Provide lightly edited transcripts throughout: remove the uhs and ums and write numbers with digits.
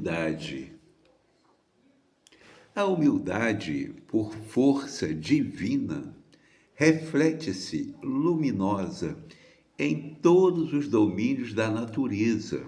Humildade. A humildade, por força divina, reflete-se luminosa em todos os domínios da natureza,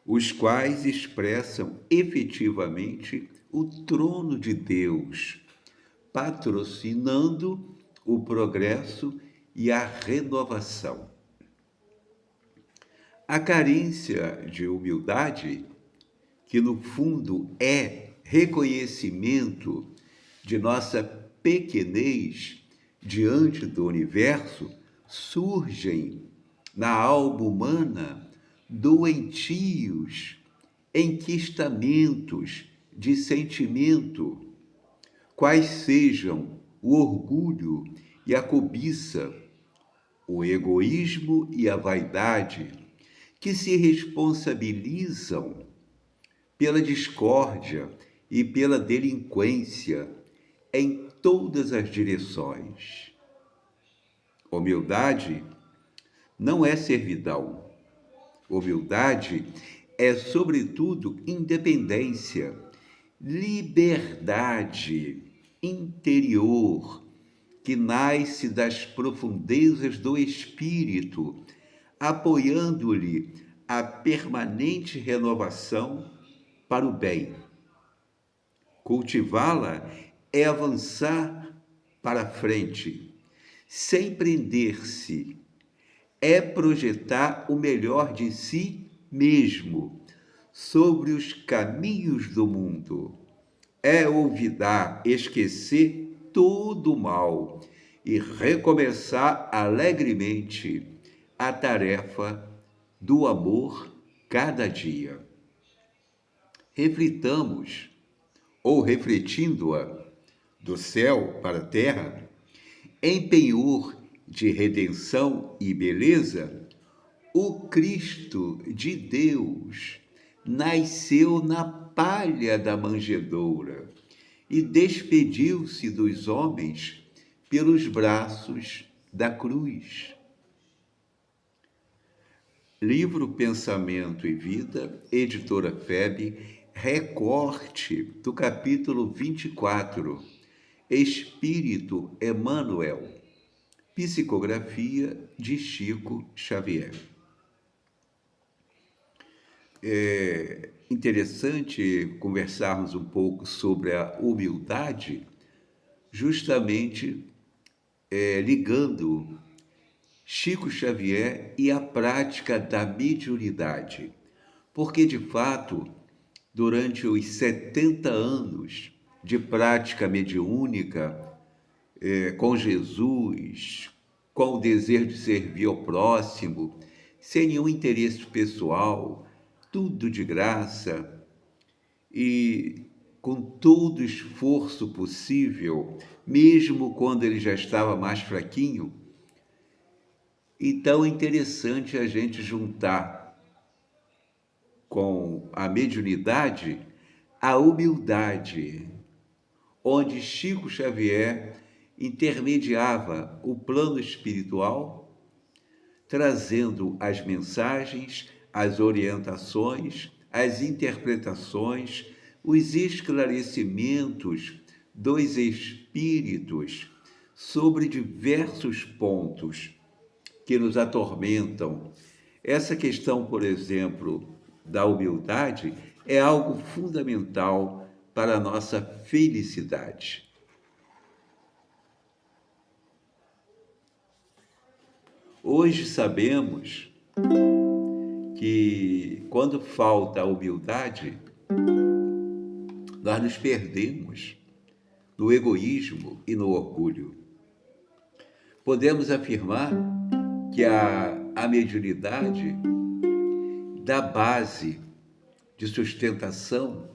os quais expressam efetivamente o trono de Deus, patrocinando o progresso e a renovação. A carência de humildade, que no fundo é reconhecimento de nossa pequenez diante do universo, surgem na alma humana doentios enquistamentos de sentimento, quais sejam o orgulho e a cobiça, o egoísmo e a vaidade, que se responsabilizam pela discórdia e pela delinquência em todas as direções. Humildade não é servidão. Humildade é, sobretudo, independência, liberdade interior que nasce das profundezas do espírito, apoiando-lhe a permanente renovação para o bem. Cultivá-la é avançar para frente, sem prender-se, é projetar o melhor de si mesmo sobre os caminhos do mundo, é olvidar, esquecer todo o mal e recomeçar alegremente a tarefa do amor cada dia. Reflitamos, ou refletindo-a, do céu para a terra, em penhor de redenção e beleza, o Cristo de Deus nasceu na palha da manjedoura e despediu-se dos homens pelos braços da cruz. Livro Pensamento e Vida, editora FEB, recorte do capítulo 24, Espírito Emmanuel, psicografia de Chico Xavier. É interessante conversarmos um pouco sobre a humildade, justamente ligando Chico Xavier e a prática da mediunidade, porque, de fato, durante os 70 anos de prática mediúnica, com Jesus, com o desejo de servir ao próximo, sem nenhum interesse pessoal, tudo de graça e com todo o esforço possível, mesmo quando ele já estava mais fraquinho. Então é interessante a gente juntar com a mediunidade a humildade, onde Chico Xavier intermediava o plano espiritual, trazendo as mensagens, as orientações, as interpretações, os esclarecimentos dos espíritos sobre diversos pontos que nos atormentam. Essa questão, por exemplo, da humildade é algo fundamental para a nossa felicidade. Hoje sabemos que quando falta a humildade, nós nos perdemos no egoísmo e no orgulho. Podemos afirmar que a mediunidade dá base de sustentação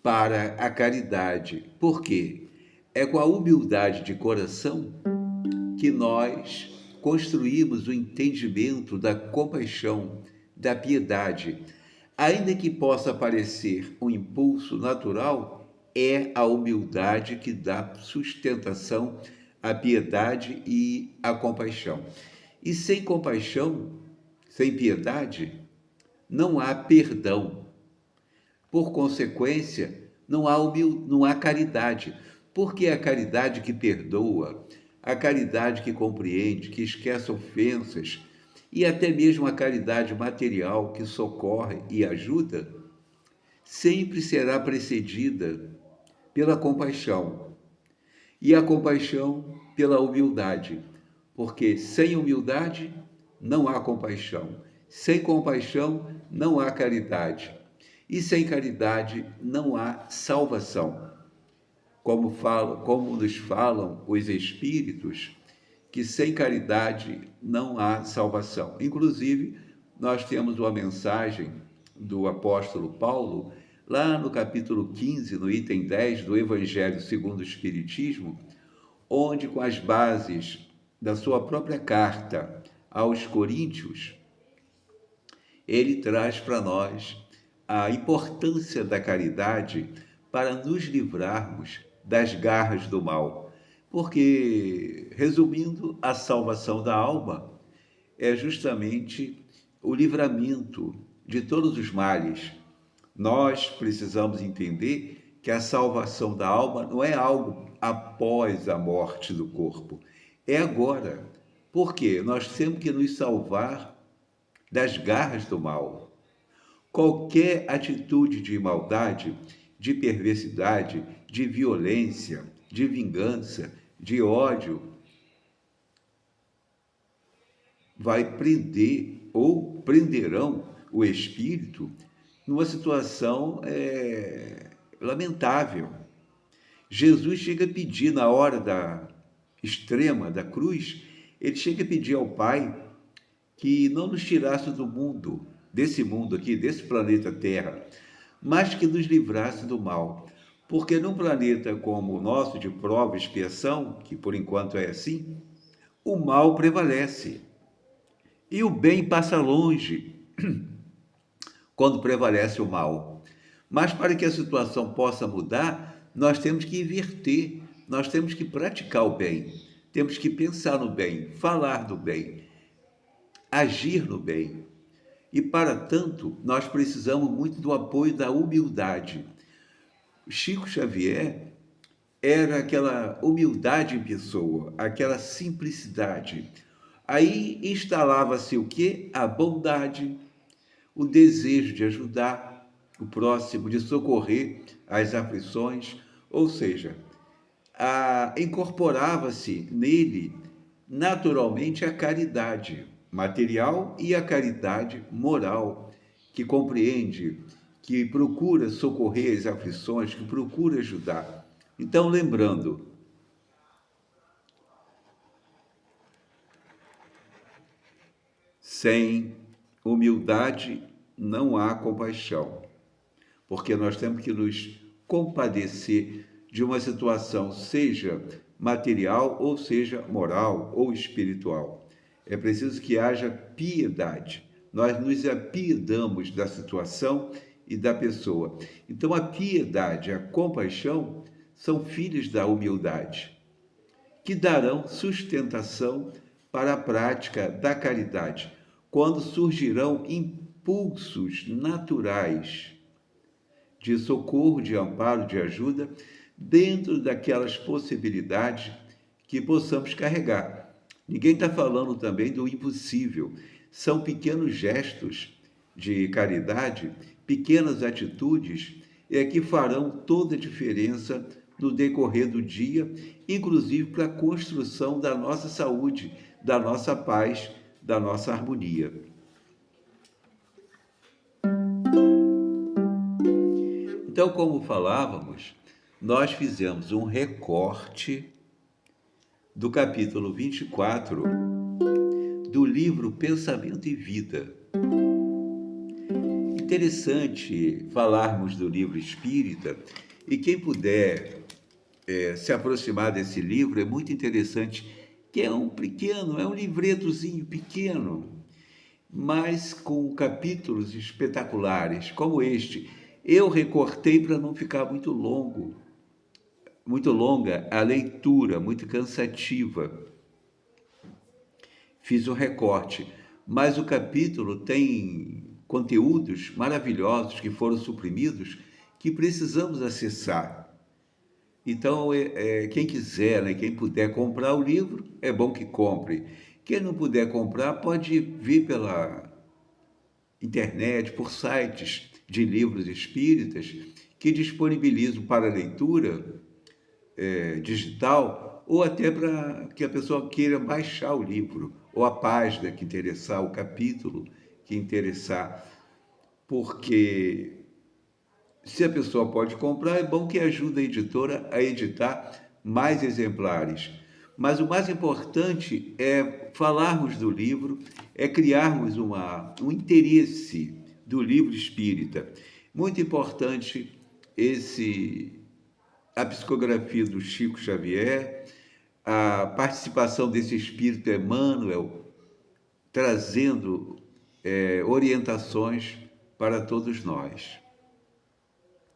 para a caridade. Por quê? É com a humildade de coração que nós construímos o entendimento da compaixão, da piedade. Ainda que possa parecer um impulso natural, é a humildade que dá sustentação à piedade e à compaixão. E sem compaixão, sem piedade, não há perdão. Por consequência, não há caridade. Porque é a caridade que perdoa, a caridade que compreende, que esquece ofensas, e até mesmo a caridade material que socorre e ajuda, sempre será precedida pela compaixão. E a compaixão pela humildade, porque sem humildade não há compaixão. Sem compaixão não há caridade. E sem caridade não há salvação. Como nos falam os espíritos, que sem caridade não há salvação. Inclusive, nós temos uma mensagem do apóstolo Paulo, lá no capítulo 15, no item 10 do Evangelho segundo o Espiritismo, onde, com as bases da sua própria carta aos Coríntios, ele traz para nós a importância da caridade para nos livrarmos das garras do mal. Porque, resumindo, a salvação da alma é justamente o livramento de todos os males. Nós precisamos entender que a salvação da alma não é algo após a morte do corpo, é agora. Porque nós temos que nos salvar das garras do mal. Qualquer atitude de maldade, de perversidade, de violência, de vingança, de ódio, vai prender ou prenderão o espírito numa situação lamentável. Jesus chega a pedir, na hora da extrema da cruz, ele chega a pedir ao Pai que não nos tirasse do mundo, desse mundo aqui, desse planeta Terra, mas que nos livrasse do mal. Porque num planeta como o nosso, de prova e expiação, que por enquanto é assim, o mal prevalece. E o bem passa longe quando prevalece o mal. Mas para que a situação possa mudar, nós temos que inverter, nós temos que praticar o bem, temos que pensar no bem, falar do bem, agir no bem. E para tanto, nós precisamos muito do apoio da humildade. Chico Xavier era aquela humildade em pessoa, aquela simplicidade. Aí instalava-se o quê? A bondade, o desejo de ajudar o próximo, de socorrer as aflições, ou seja, incorporava-se nele naturalmente a caridade material e a caridade moral, que compreende, que procura socorrer as aflições, que procura ajudar. Então, lembrando, sem humildade não há compaixão, porque nós temos que nos compadecer de uma situação, seja material, ou seja moral ou espiritual. É preciso que haja piedade. Nós nos apiedamos da situação e da pessoa. Então, a piedade e a compaixão são filhos da humildade, que darão sustentação para a prática da caridade, quando surgirão impulsos naturais de socorro, de amparo, de ajuda, dentro daquelas possibilidades que possamos carregar. Ninguém está falando também do impossível. São pequenos gestos de caridade, pequenas atitudes, que farão toda a diferença no decorrer do dia, inclusive para a construção da nossa saúde, da nossa paz, da nossa harmonia. Então, como falávamos, nós fizemos um recorte do capítulo 24 do livro Pensamento e Vida. Interessante falarmos do livro espírita, e quem puder se aproximar desse livro é muito interessante, que é um livretozinho pequeno, mas com capítulos espetaculares, como este. Eu recortei para não ficar muito longa a leitura, muito cansativa. Fiz um recorte, mas o capítulo tem conteúdos maravilhosos que foram suprimidos que precisamos acessar. Então, quem quiser, né, quem puder comprar o livro, é bom que compre. Quem não puder comprar, pode vir pela internet, por sites de livros espíritas que disponibilizam para leitura digital, ou até para que a pessoa queira baixar o livro, ou a página que interessar, o capítulo que interessar, porque se a pessoa pode comprar, é bom que ajude a editora a editar mais exemplares. Mas o mais importante é falarmos do livro, é criarmos um interesse do livro espírita. Muito importante a psicografia do Chico Xavier, a participação desse espírito Emmanuel, trazendo orientações para todos nós.